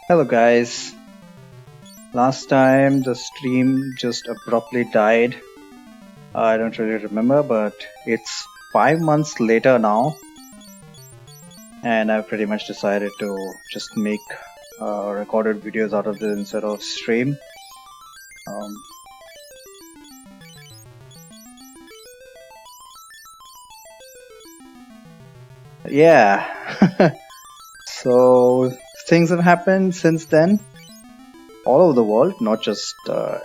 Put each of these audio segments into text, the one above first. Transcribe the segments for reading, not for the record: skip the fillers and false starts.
Hello guys. Last time the stream just abruptly died. I don't really remember, but it's 5 months later now, and I've pretty much decided to just make recorded videos out of this instead of stream. Um, yeah. So things have happened since then, all over the world, not just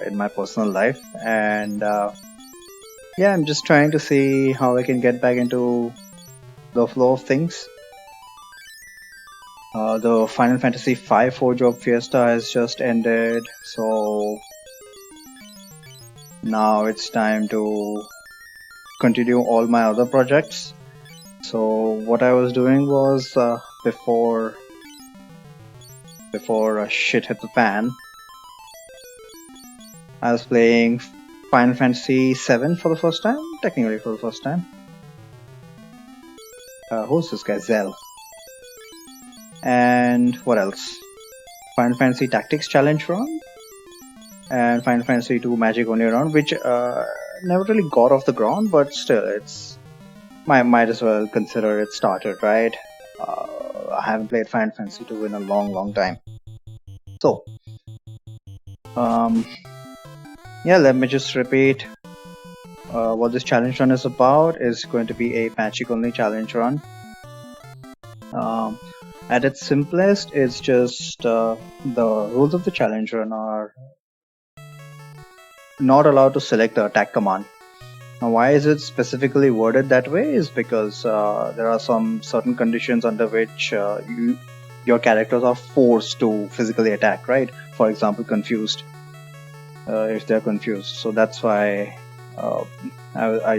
in my personal life, and yeah, I'm just trying to see how I can get back into the flow of things. The Final Fantasy V Forge of Fiesta has just ended, so now it's time to continue all my other projects. So what I was doing was before shit hit the fan, I was playing Final Fantasy VII for the first time, technically for the first time. Who's this guy? Zell. And what else? Final Fantasy Tactics Challenge Run and Final Fantasy II Magic Only Run, which never really got off the ground, but still, it's might as well consider it started, right? I haven't played Final Fantasy II in a long time. So, yeah, let me just repeat what this challenge run is about. Is going to be a magic only challenge run. At its simplest, it's just the rules of the challenge run are not allowed to select the attack command. Now, why is it specifically worded that way? Is because there are some certain conditions under which your characters are forced to physically attack, right? For example, confused. If they're confused, so that's why I'm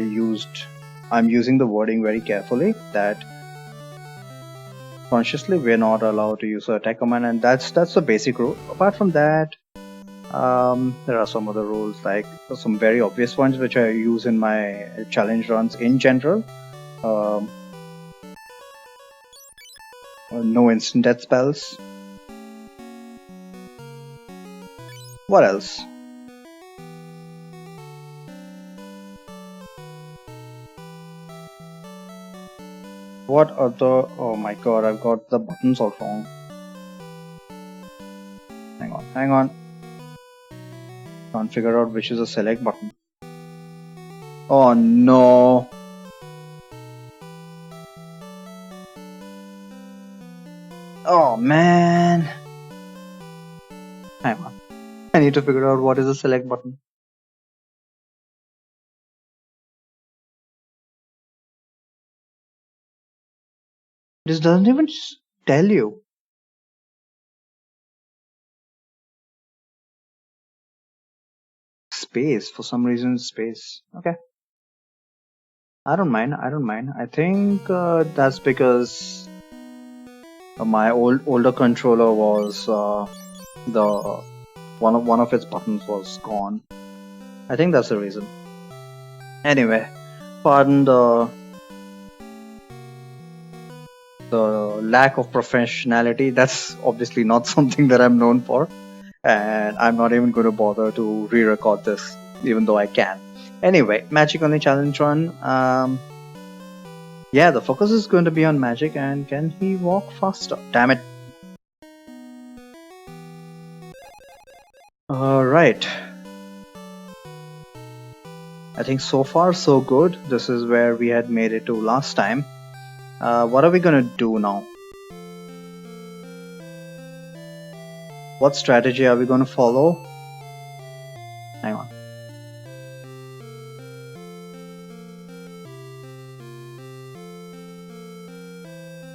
using the wording very carefully. That consciously we're not allowed to use the attack command, and that's the basic rule. Apart from that, there are some other rules, like some very obvious ones which I use in my challenge runs in general. No instant death spells. What else? What other? Oh my god, I've got the buttons all wrong. Hang on. Can't figure out which is a select button. Oh no. Oh man. Hang on. I need to figure out what is a select button. This doesn't even tell you. Space. For some reason, space. Okay. I don't mind. I think that's because my older controller was the one of its buttons was gone. I think that's the reason. Anyway, pardon the lack of professionality. That's obviously not something that I'm known for, and I'm not even going to bother to re-record this, even though I can. Anyway, Magic Only Challenge Run. Yeah, the focus is going to be on Magic, and can he walk faster? Damn it. Alright. I think so far so good. This is where we had made it to last time. What are we gonna do now? What strategy are we gonna follow? Hang on.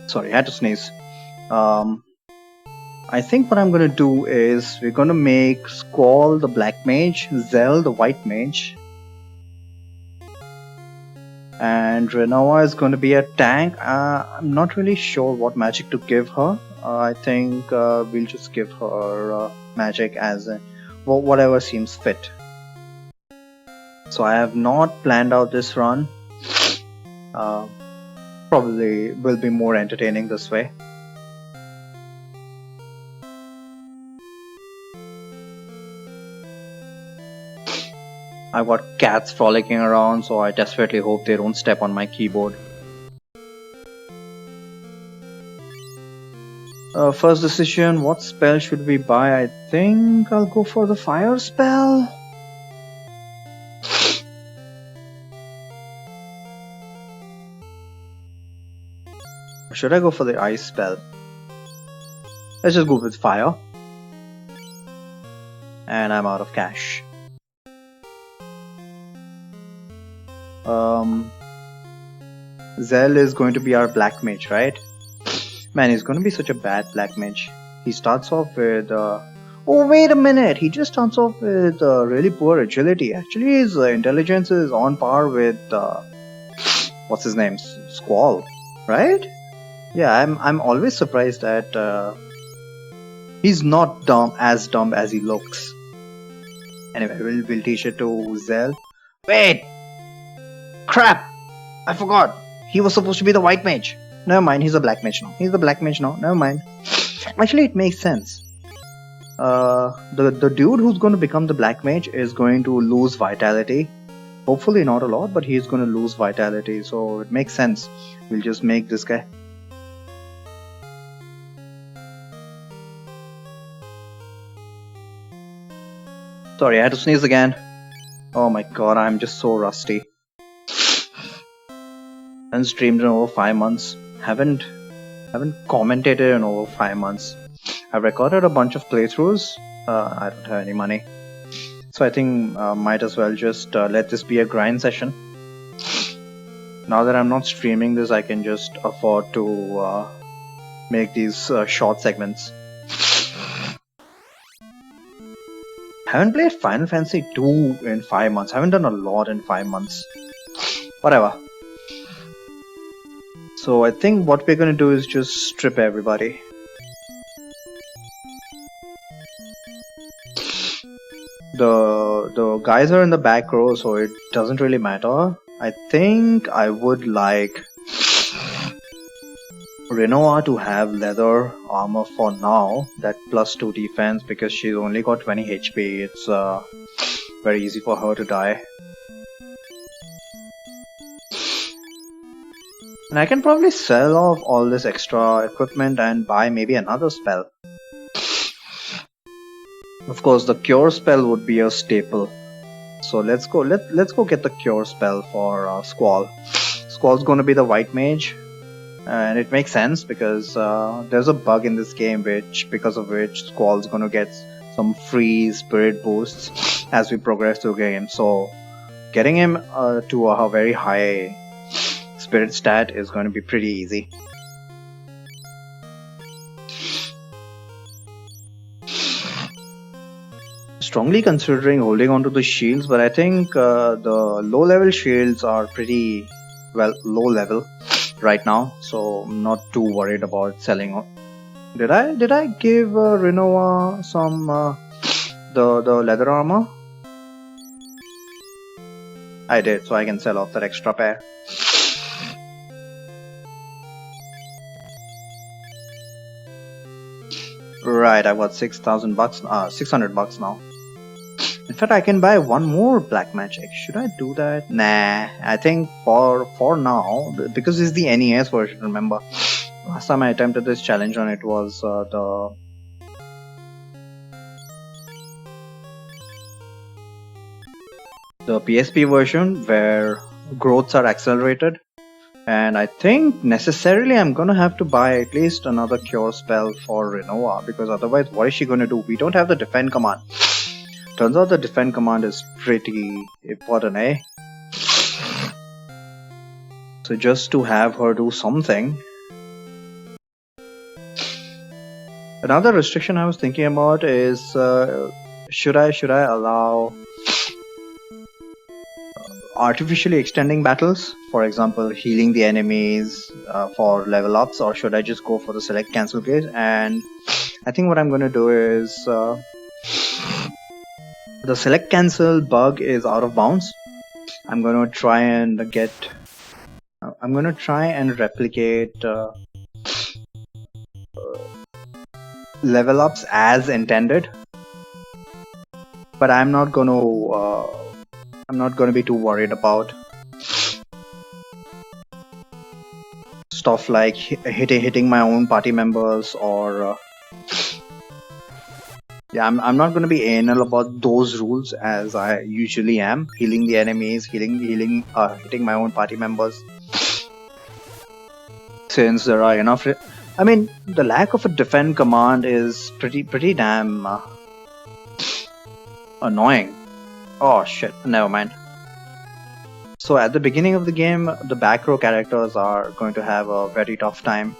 Sorry, I had to sneeze. I think what I'm gonna do is we're gonna make Squall the Black Mage, Zell the White Mage, and Renoa is going to be a tank. I'm not really sure what magic to give her. I think we'll just give her magic as whatever seems fit. So I have not planned out this run. Probably will be more entertaining this way. I've got cats frolicking around, so I desperately hope they don't step on my keyboard. First decision, what spell should we buy? I think I'll go for the fire spell. Or should I go for the ice spell? Let's just go with fire. And I'm out of cash. Zell is going to be our black mage, right? Man, he's going to be such a bad black mage. He starts off with... Oh, wait a minute! He just starts off with really poor agility. Actually, his intelligence is on par with... what's his name? Squall, right? Yeah, I'm always surprised that he's not as dumb as he looks. Anyway, we'll teach it to Zell. Wait! Crap! I forgot! He was supposed to be the white mage. Never mind, he's a black mage now. He's the black mage now. Never mind. Actually, it makes sense. The dude who's going to become the black mage is going to lose vitality. Hopefully not a lot, but he's going to lose vitality. So it makes sense. We'll just make this guy. Sorry, I had to sneeze again. Oh my god, I'm just so rusty. Haven't streamed in over 5 months. Haven't commentated in over 5 months. I've recorded a bunch of playthroughs. I don't have any money, so I think might as well just let this be a grind session. Now that I'm not streaming this, I can just afford to make these short segments. Haven't played Final Fantasy 2 in 5 months. Haven't done a lot in 5 months. Whatever. So I think what we're gonna do is just strip everybody. The guys are in the back row, so it doesn't really matter. I think I would like Rinoa to have leather armor for now, that +2 defense, because she's only got 20 HP. It's very easy for her to die. And I can probably sell off all this extra equipment and buy maybe another spell. Of course, the cure spell would be a staple. So let's go get the cure spell for Squall. Squall's gonna be the white mage. And it makes sense because there's a bug in this game because of which Squall's gonna get some free spirit boosts as we progress through the game. So getting him to a very high spirit stat is going to be pretty easy. Strongly considering holding on to the shields, but I think the low level shields are pretty low level right now, so I'm not too worried about selling. Did I give Rinoa some the leather armor? I did, so I can sell off that extra pair. Right, I've got 6,000 bucks, 600 bucks now. In fact, I can buy one more black magic. Should I do that? Nah, I think for now, because this is the NES version, remember? Last time I attempted this challenge on it was the PSP version where growths are accelerated. And I think necessarily I'm gonna have to buy at least another cure spell for Rinoa, because otherwise what is she gonna do? We don't have the defend command. Turns out the defend command is pretty important, eh? So just to have her do something. Another restriction I was thinking about is should I allow artificially extending battles, for example healing the enemies for level ups, or should I just go for the select cancel case? And I think what I'm going to do is the select cancel bug is out of bounds. I'm going to try and replicate level ups as intended, but I'm not going I'm not going to be too worried about stuff like hitting my own party members, or yeah, I'm not going to be anal about those rules as I usually am. Healing the enemies, hitting my own party members. Since there are enough, I mean, the lack of a defend command is pretty damn annoying. Oh shit, never mind. So at the beginning of the game, the back row characters are going to have a very tough time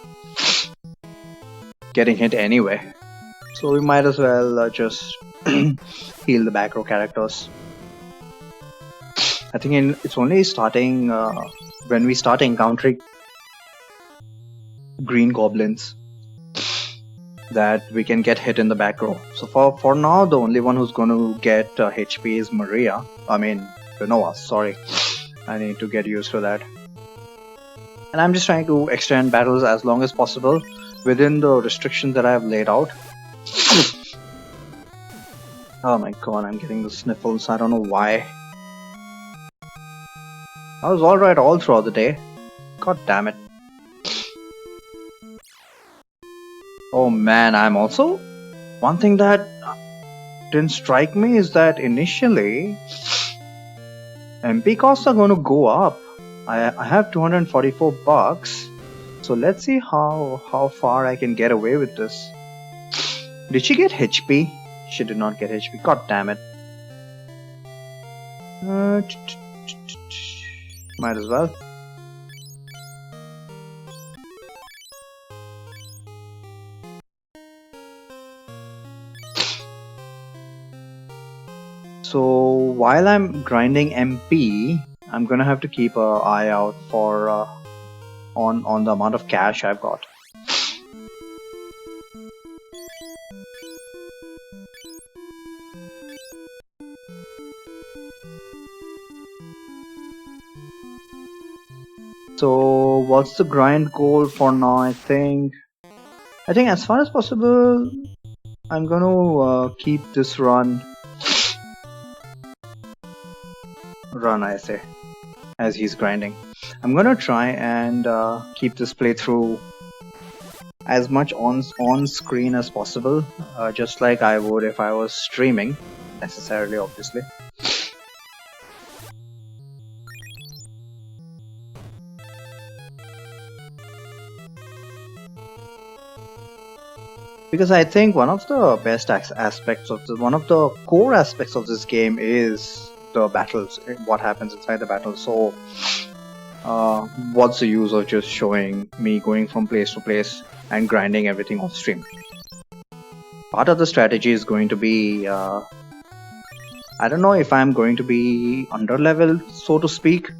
getting hit anyway. So we might as well just heal the back row characters. I think it's only starting when we start encountering green goblins that we can get hit in the back row. So for now, the only one who's going to get HP is Maria. I mean, Renoa, sorry. I need to get used to that. And I'm just trying to extend battles as long as possible within the restrictions that I have laid out. Oh my god, I'm getting the sniffles. I don't know why. I was alright all throughout the day. God damn it. Oh man, I'm also... One thing that didn't strike me is that initially MP costs are going to go up. I have 244 bucks. So let's see how far I can get away with this. Did she get HP? She did not get HP. God damn it. Might as well. So while I'm grinding MP, I'm gonna have to keep an eye out for on the amount of cash I've got. So what's the grind goal for now? I think as far as possible, I'm gonna keep this run I say, as he's grinding. I'm gonna try and keep this playthrough as much on screen as possible, just like I would if I was streaming, necessarily, obviously. Because I think one of the best aspects of one of the core aspects of this game is the battles, what happens inside the battle. So what's the use of just showing me going from place to place and grinding everything off stream? Part of the strategy is going to be I don't know if I'm going to be under level, so to speak,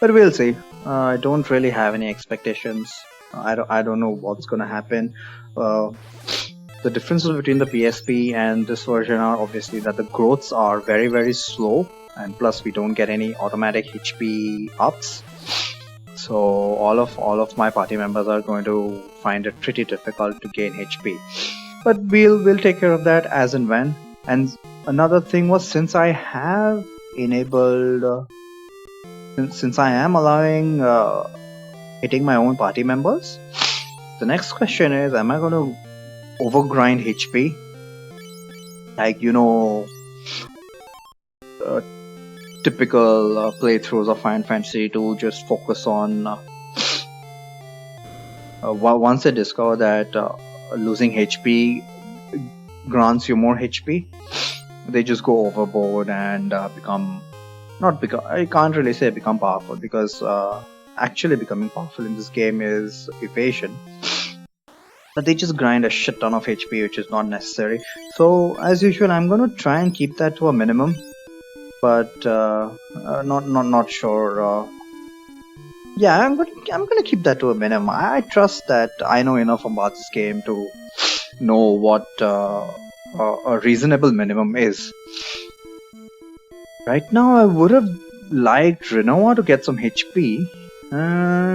but we'll see. I don't really have any expectations. I don't know what's gonna happen. The differences between the PSP and this version are obviously that the growths are very slow, and plus we don't get any automatic HP ups. So all of my party members are going to find it pretty difficult to gain HP. But we'll take care of that as and when. And another thing was, since I have enabled since I am allowing hitting my own party members, the next question is, am I going to overgrind HP? Like, you know, typical playthroughs of Final Fantasy to just focus on once they discover that losing HP grants you more HP, they just go overboard and I can't really say become powerful, because actually becoming powerful in this game is evasion, but they just grind a shit ton of HP, which is not necessary. So as usual, I'm gonna try and keep that to a minimum, but not sure. Yeah, I'm gonna keep that to a minimum. I trust that I know enough about this game to know what a reasonable minimum is. Right now, I would have liked Renoa to get some HP.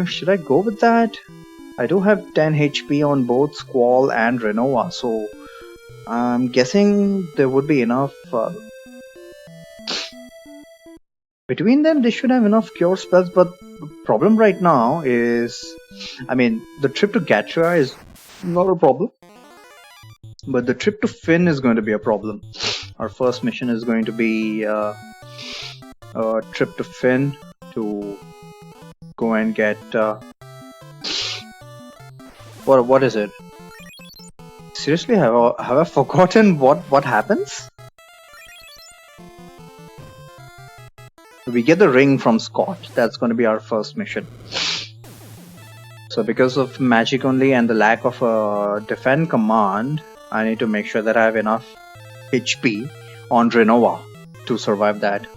Should I go with that? I do have 10 HP on both Squall and Renoa, so I'm guessing there would be enough. Between them, they should have enough cure spells, but the problem right now is, I mean, the trip to Gatria is not a problem, but the trip to Finn is going to be a problem. Our first mission is going to be a trip to Finn to go and get what is it? Seriously, have I forgotten what happens? We get the ring from Scott. That's going to be our first mission. So because of magic only and the lack of a defend command, I need to make sure that I have enough HP on Renova to survive that.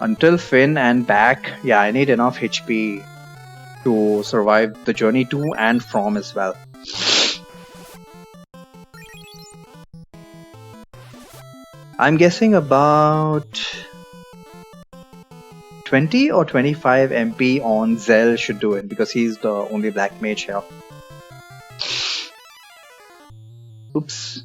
Until Finn and back, yeah, I need enough HP to survive the journey to and from as well. I'm guessing about 20 or 25 MP on Zell should do it because he's the only black mage here. Oops.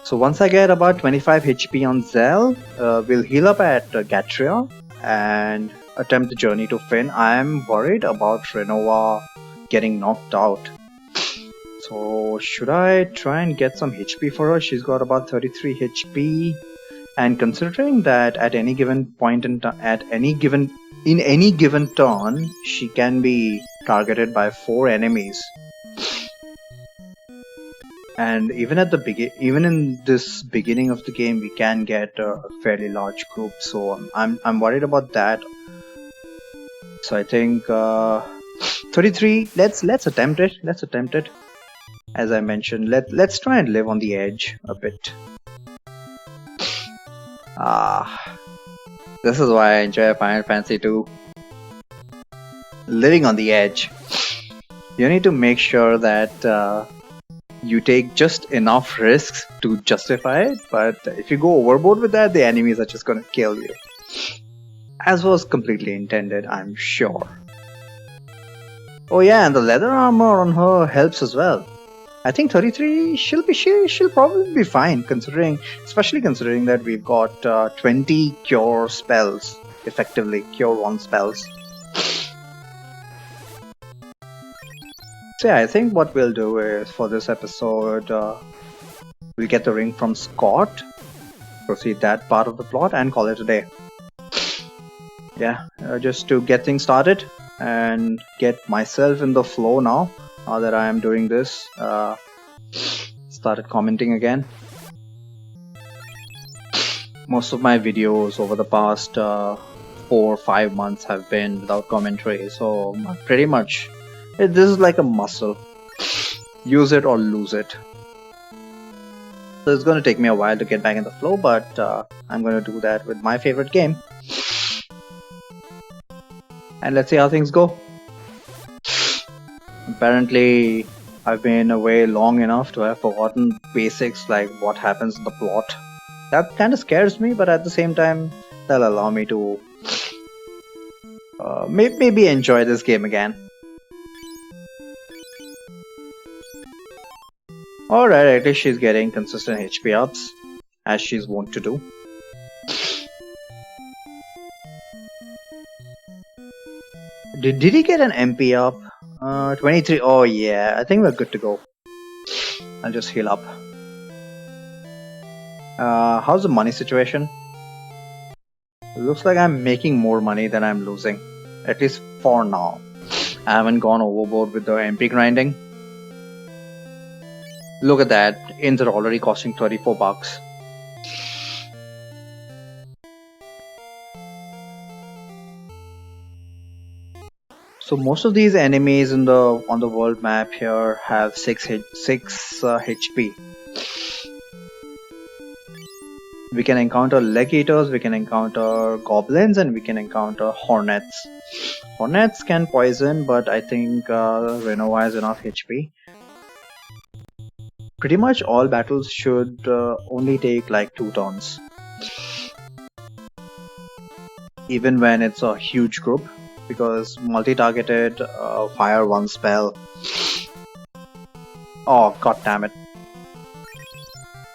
So once I get about 25 HP on Zell, we'll heal up at Gatria and attempt the journey to Finn. I'm worried about Renova getting knocked out. So should I try and get some HP for her? She's got about 33 HP, and considering that at any given point in any given turn, she can be targeted by 4 enemies. And even in this beginning of the game, we can get a fairly large group. So I'm worried about that. So I think 33. Let's attempt it. Let's attempt it. As I mentioned, let's try and live on the edge a bit. This is why I enjoy Final Fantasy 2. Living on the edge. You need to make sure that you take just enough risks to justify it, but if you go overboard with that, the enemies are just gonna kill you. As was completely intended, I'm sure. Oh yeah, and the leather armor on her helps as well. I think 33, she'll probably be fine, especially considering that we've got 20 cure spells, effectively cure 1 spells. So yeah, I think what we'll do is for this episode, we'll get the ring from Scott, proceed that part of the plot, and call it a day. Yeah, just to get things started and get myself in the flow now. Now that I am doing this, started commenting again. Most of my videos over the past 4 or 5 months have been without commentary, so pretty much this is like a muscle. Use it or lose it. So it's going to take me a while to get back in the flow, but I'm going to do that with my favorite game. And let's see how things go. Apparently, I've been away long enough to have forgotten basics like what happens in the plot. That kind of scares me, but at the same time, that'll allow me to maybe enjoy this game again. Alright, at least she's getting consistent HP ups, as she's wont to do. Did he get an MP up? 23. Oh yeah, I think we're good to go. I'll just heal up. How's the money situation? It looks like I'm making more money than I'm losing. At least for now. I haven't gone overboard with the MP grinding. Look at that. Inns are already costing 34 bucks. So most of these enemies on the world map here have 6 HP. We can encounter leg eaters, we can encounter goblins, and we can encounter hornets. Hornets can poison, but I think Renova has enough HP. Pretty much all battles should only take like 2 turns. Even when it's a huge group. because multi-targeted fire one spell. Oh god damn it!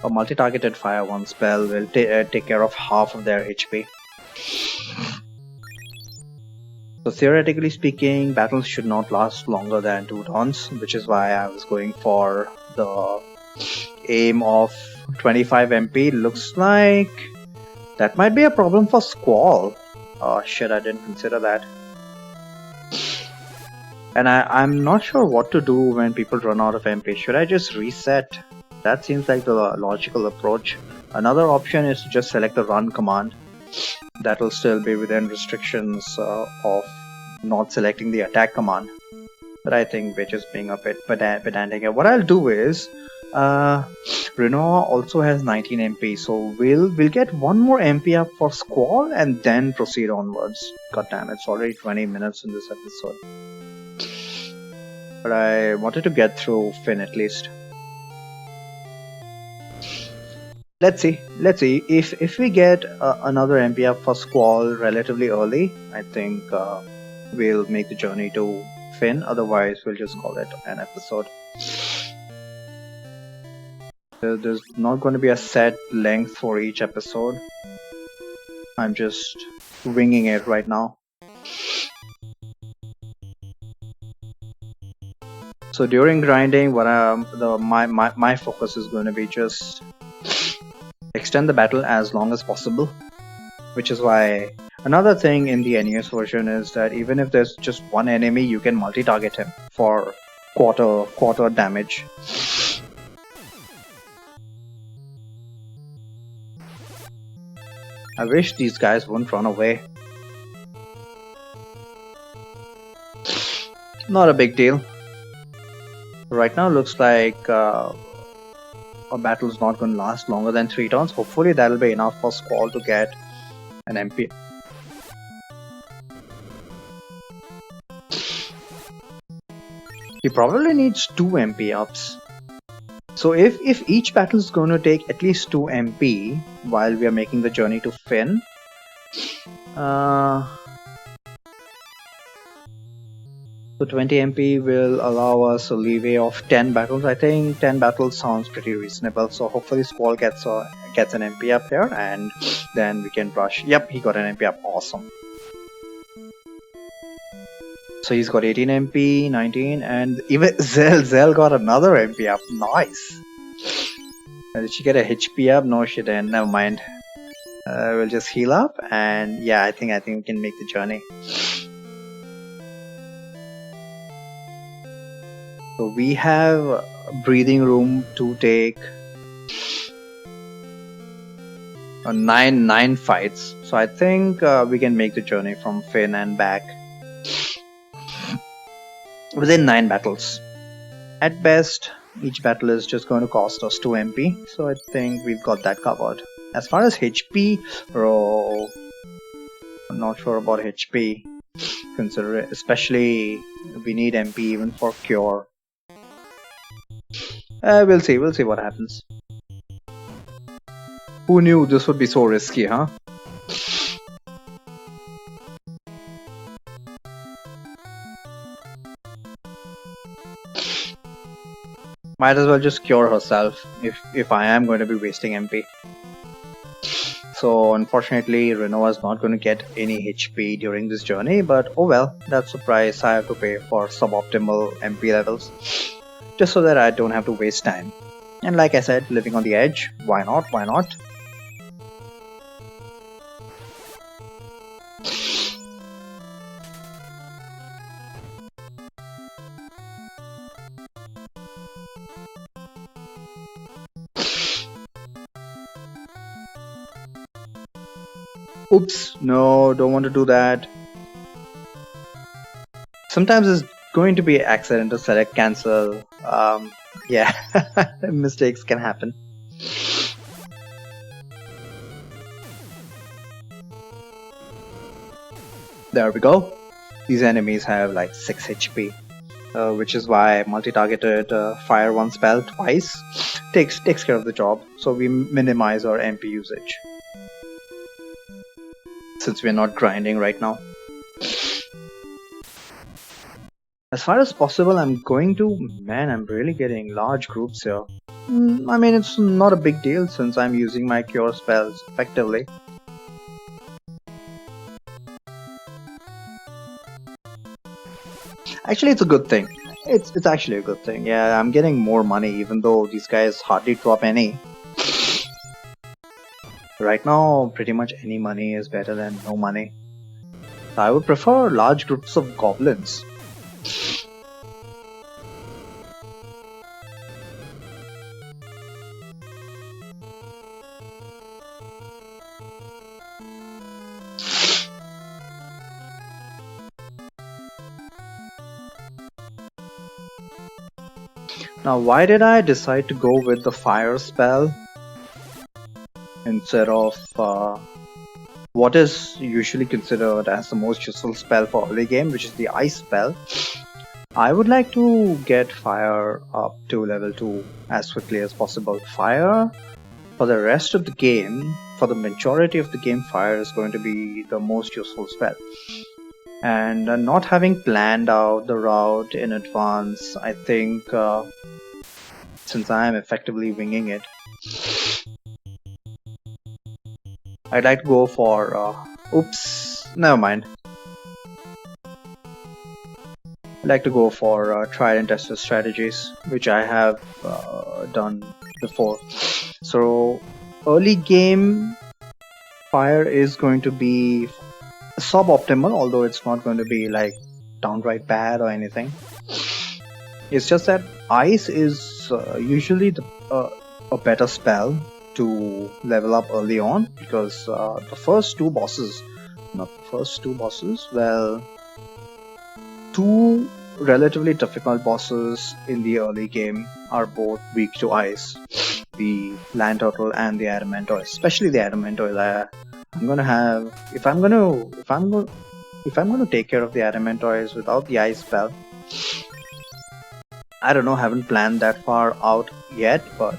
A multi-targeted fire one spell will take care of half of their HP. So theoretically speaking, battles should not last longer than 2 turns, which is why I was going for the aim of 25 MP. Looks like that might be a problem for Squall. Oh shit, I didn't consider that. And I'm not sure what to do when people run out of MP. Should I just reset? That seems like the logical approach. Another option is to just select the run command. That will still be within restrictions of not selecting the attack command. But I think we're just being a bit pedantic here. What I'll do is, Renoa also has 19 MP, so we'll get one more MP up for Squall and then proceed onwards. God damn, it's already 20 minutes in this episode. But I wanted to get through Finn at least. Let's see. If we get another MP up for Squall relatively early, I think we'll make the journey to Finn. Otherwise, we'll just call it an episode. There's not going to be a set length for each episode. I'm just winging it right now. So during grinding, what my focus is going to be just extend the battle as long as possible, which is why another thing in the NES version is that even if there's just one enemy, you can multi-target him for quarter damage. I wish these guys wouldn't run away. Not a big deal. Right now looks like a battle's not going to last longer than 3 turns. Hopefully that'll be enough for Squall to get an MP. He probably needs 2 MP ups. So if each battle is going to take at least 2 MP while we are making the journey to Finn, so 20 MP will allow us a leeway of 10 battles. I think 10 battles sounds pretty reasonable. So hopefully Squall gets an MP up here, and then we can rush. Yep, he got an MP up. Awesome. So he's got 18 MP, 19, and even Zell got another MP up. Nice. Did she get a HP up? No, she didn't. Never mind. We'll just heal up, and yeah, I think we can make the journey. So we have breathing room to take 9 fights. So I think we can make the journey from Finn and back within 9 battles. At best, each battle is just going to cost us 2 MP. So I think we've got that covered. As far as HP, I'm not sure about HP. Consider it, especially we need MP even for cure. We'll see what happens. Who knew this would be so risky, huh? Might as well just cure herself if I am going to be wasting MP. So unfortunately, Renoa is not going to get any HP during this journey, but oh well, that's the price I have to pay for suboptimal MP levels. Just so that I don't have to waste time. And like I said, living on the edge, why not? Oops, no, don't want to do that. Sometimes it's going to be accidental select cancel. Yeah, mistakes can happen. There we go. These enemies have like 6 HP, which is why multi-targeted fire one spell twice takes care of the job. So we minimize our MP usage since we're not grinding right now. As far as possible, I'm going to. Man, I'm really getting large groups here. I mean, it's not a big deal since I'm using my cure spells effectively. Actually, it's a good thing. It's actually a good thing. Yeah, I'm getting more money even though these guys hardly drop any. Right now, pretty much any money is better than no money. I would prefer large groups of goblins. Now, why did I decide to go with the fire spell instead of what is usually considered as the most useful spell for early game, which is the ice spell? I would like to get fire up to level 2 as quickly as possible. Fire, for the rest of the game, for the majority of the game, fire is going to be the most useful spell. And not having planned out the route in advance, I think since I am effectively winging it, I'd like to go for oops, never mind. I'd like to go for tried and tested strategies, which I have done before. So early game fire is going to be suboptimal, although it's not going to be like downright bad or anything. It's just that ice is usually a better spell to level up early on, because the first two bosses, well, two relatively difficult bosses in the early game are both weak to ice. The land turtle and the adamantoid, especially the adamantoid. I'm gonna have if I'm gonna take care of the adamantoids without the ice spell. I don't know, haven't planned that far out yet, but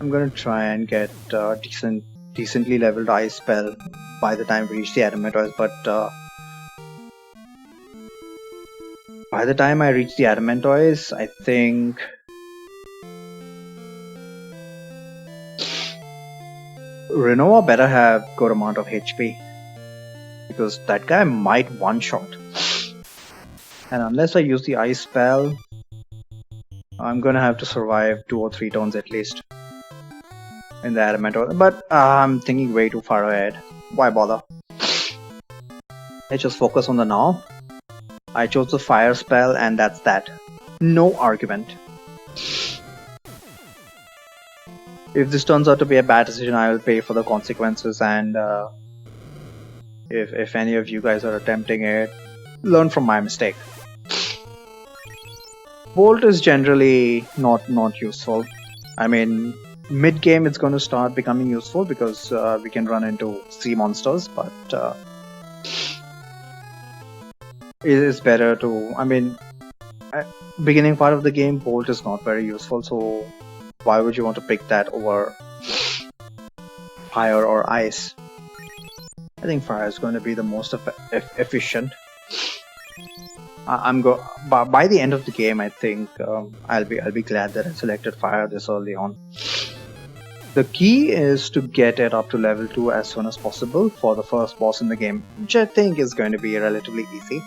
I'm gonna try and get decently leveled ice spell by the time we reach the adamantoids. But by the time I reach the adamantoids, I think Renoa better have good amount of HP, because that guy might one-shot. And unless I use the ice spell, I'm gonna have to survive 2 or 3 turns at least in the adamantoid. But I'm thinking way too far ahead. Why bother? Let's just focus on the now. I chose the fire spell and that's that. No argument. If this turns out to be a bad decision, I will pay for the consequences, and if any of you guys are attempting it, learn from my mistake. Bolt is generally not useful. I mean, mid game it's going to start becoming useful because we can run into sea monsters, but it is better to. I mean, beginning part of the game, Bolt is not very useful, so why would you want to pick that over fire or ice? I think fire is going to be the most efficient. By the end of the game, I think I'll be glad that I selected fire this early on. The key is to get it up to level 2 as soon as possible for the first boss in the game, which I think is going to be relatively easy.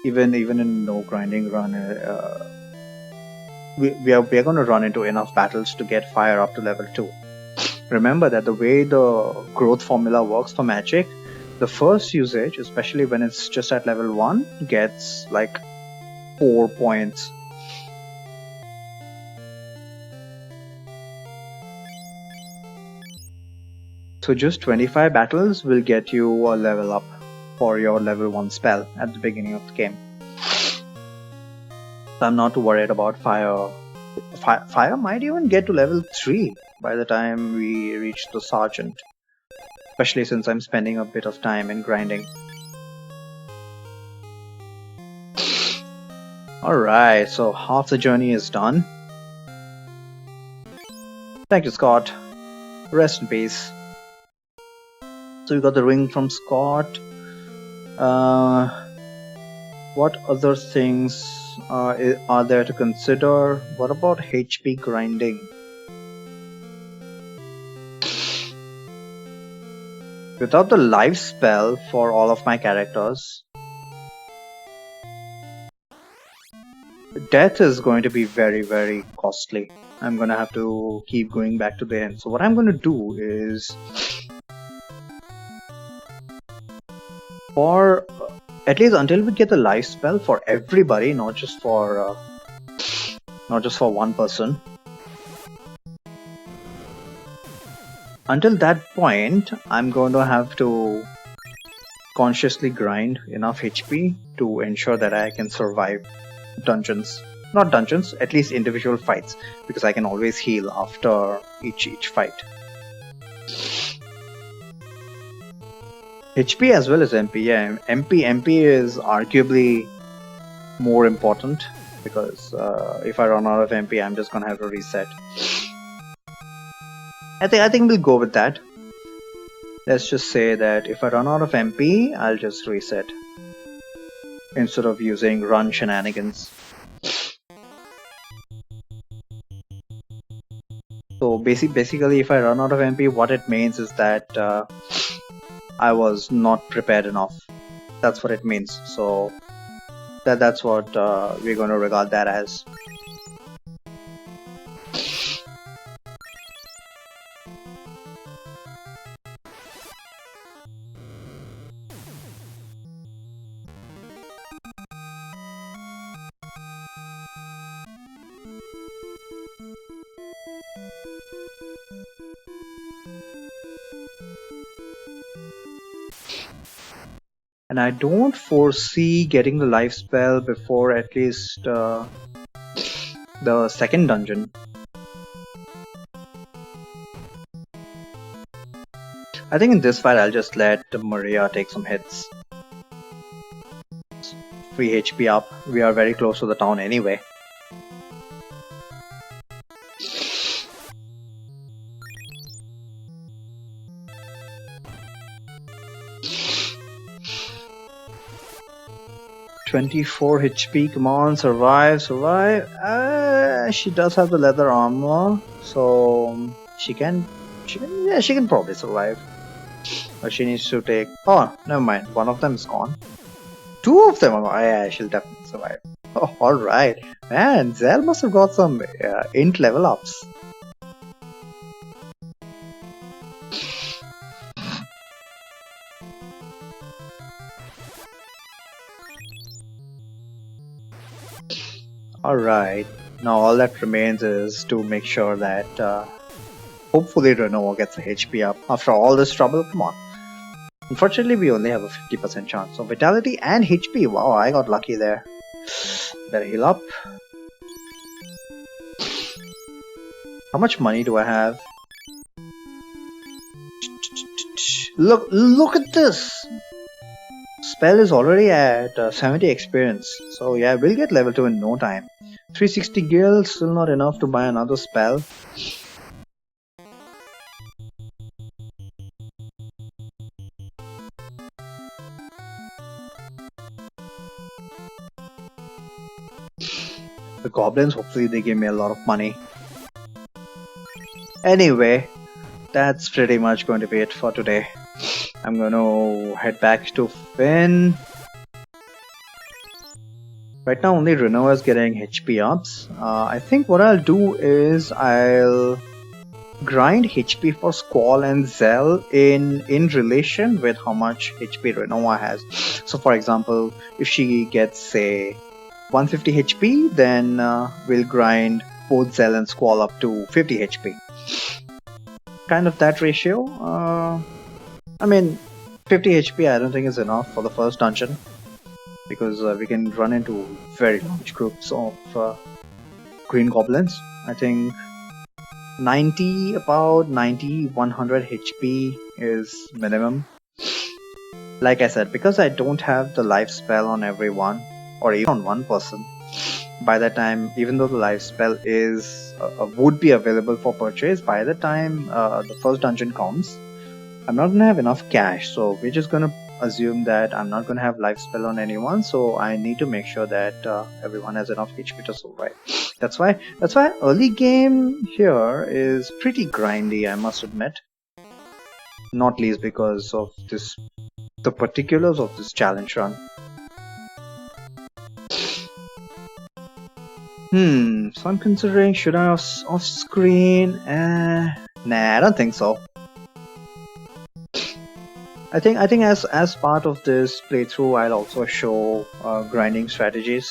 Even in no grinding run, we are going to run into enough battles to get fire up to level 2. Remember that the way the growth formula works for magic, the first usage, especially when it's just at level 1, gets like 4 points. So just 25 battles will get you a level up for your level 1 spell at the beginning of the game. So I'm not too worried about fire. Fire might even get to level 3 by the time we reach the sergeant, especially since I'm spending a bit of time in grinding. Alright, so half the journey is done. Thank you, Scott. Rest in peace. So we got the ring from Scott. Uh, what other things are there to consider? What about HP grinding? Without the life spell for all of my characters, death is going to be very, very costly. I'm gonna have to keep going back to the end. So what I'm gonna do is, for at least until we get the life spell for everybody, not just for one person. Until that point, I'm going to have to consciously grind enough HP to ensure that I can survive dungeons. Not dungeons, at least individual fights, because I can always heal after each fight. HP as well as MP. Yeah, MP is arguably more important, because if I run out of MP, I'm just gonna have to reset. I think we'll go with that. Let's just say that if I run out of MP, I'll just reset instead of using run shenanigans. So basically, if I run out of MP, what it means is that I was not prepared enough. That's what it means. So that's what we're going to regard that as. And I don't foresee getting the life spell before at least the second dungeon. I think in this fight I'll just let Maria take some hits. Free HP up. We are very close to the town anyway. "24 HP, come on, survive. She does have the leather armor, so she can probably survive. But she needs to take, oh, never mind, one of them is gone. Two of them are gone. Yeah, she'll definitely survive. Oh, alright. Man, Zell must have got some int level ups. Alright, now all that remains is to make sure that hopefully Renault gets a HP up. After all this trouble, come on. Unfortunately, we only have a 50% chance. So Vitality and HP, wow, I got lucky there. Better heal up. How much money do I have? Look at this! Spell is already at 70 experience. So yeah, we'll get level 2 in no time. 360 gil, still not enough to buy another spell. The goblins, hopefully they give me a lot of money. Anyway, that's pretty much going to be it for today. I'm gonna head back to Finn. Right now only Renault is getting HP ups. I think what I'll do is I'll grind HP for Squall and Zell in relation with how much HP Renault has. So for example, if she gets say 150 HP, then we'll grind both Zell and Squall up to 50 HP. Kind of that ratio. I mean, 50 HP I don't think is enough for the first dungeon, because we can run into very large groups of green goblins. I think 100 HP is minimum. Like I said, because I don't have the life spell on everyone, or even on one person, by that time, even though the life spell is would be available for purchase, by the time the first dungeon comes, I'm not gonna have enough cash. So we're just gonna assume that I'm not going to have life spell on anyone, so I need to make sure that everyone has enough HP to survive. That's why early game here is pretty grindy, I must admit. Not least because of the particulars of this challenge run. So I'm considering, should I off screen? Nah, I don't think so. I think as part of this playthrough, I'll also show grinding strategies.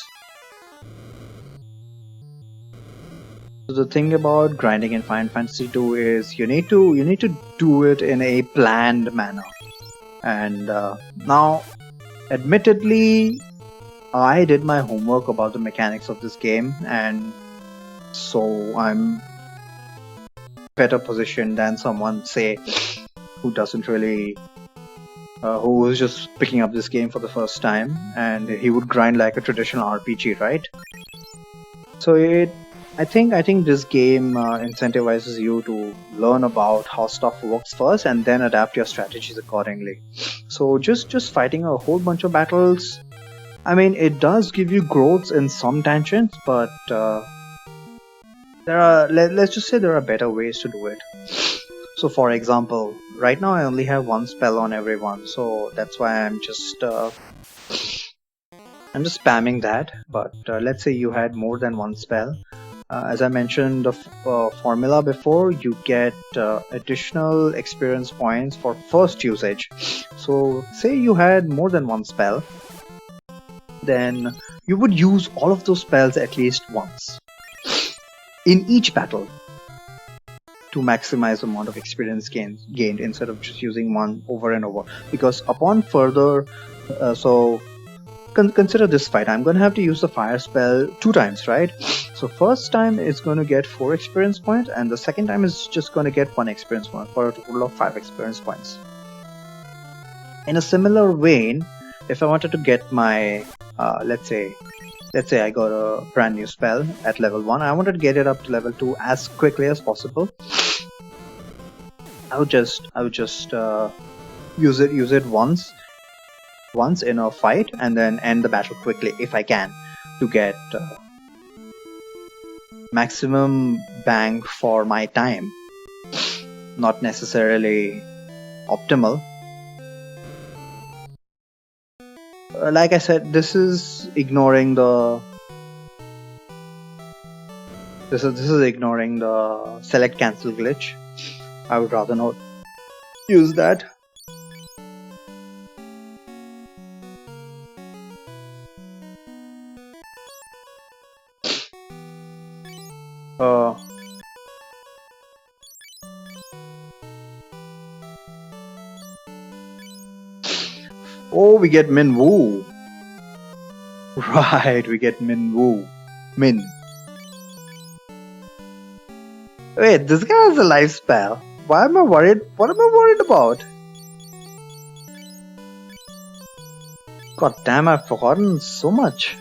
So the thing about grinding in Final Fantasy 2 is you need to do it in a planned manner. And now, admittedly, I did my homework about the mechanics of this game, and so I'm better positioned than someone, say, who doesn't really, who was just picking up this game for the first time, and he would grind like a traditional RPG, right? So I think this game incentivizes you to learn about how stuff works first, and then adapt your strategies accordingly. So just fighting a whole bunch of battles, I mean, it does give you growths in some tangents, but let's just say there are better ways to do it. So for example, right now I only have one spell on everyone, so that's why I'm just spamming that. But let's say you had more than one spell. As I mentioned the formula before, you get additional experience points for first usage. So say you had more than one spell, then you would use all of those spells at least once in each battle to maximize the amount of experience gained instead of just using one over and over. Because upon further, consider this fight. I'm going to have to use the fire spell 2 times, right? So first time it's going to get 4 experience points, and the second time is just going to get 1 experience point for a total of 5 experience points. In a similar vein, if I wanted to get my let's say I got a brand new spell at level 1, I wanted to get it up to level 2 as quickly as possible. I would just use it once in a fight, and then end the battle quickly if I can, to get maximum bang for my time. Not necessarily optimal. Like I said, this is ignoring the select cancel glitch. I would rather not use that. Oh, we get Min Woo. Right, we get Min Woo. Min. Wait, this guy has a life spell. Why am I worried? What am I worried about? God damn, I've forgotten so much.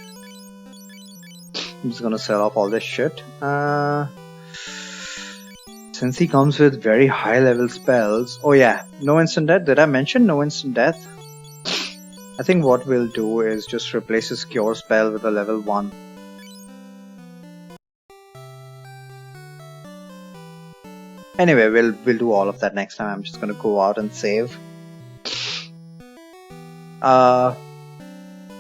I'm just gonna sell off all this shit. Since he comes with very high level spells. Oh yeah, no instant death. Did I mention no instant death? I think what we'll do is just replace his cure spell with a level 1. Anyway, we'll do all of that next time. I'm just gonna go out and save. Yeah,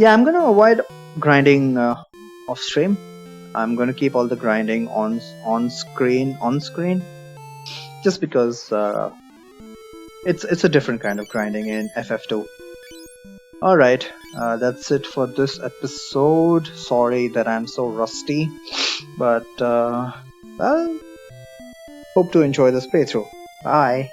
I'm gonna avoid grinding off stream. I'm gonna keep all the grinding on screen, just because it's a different kind of grinding in FF2. Alright, that's it for this episode. Sorry that I'm so rusty, but well, hope to enjoy this playthrough. Bye.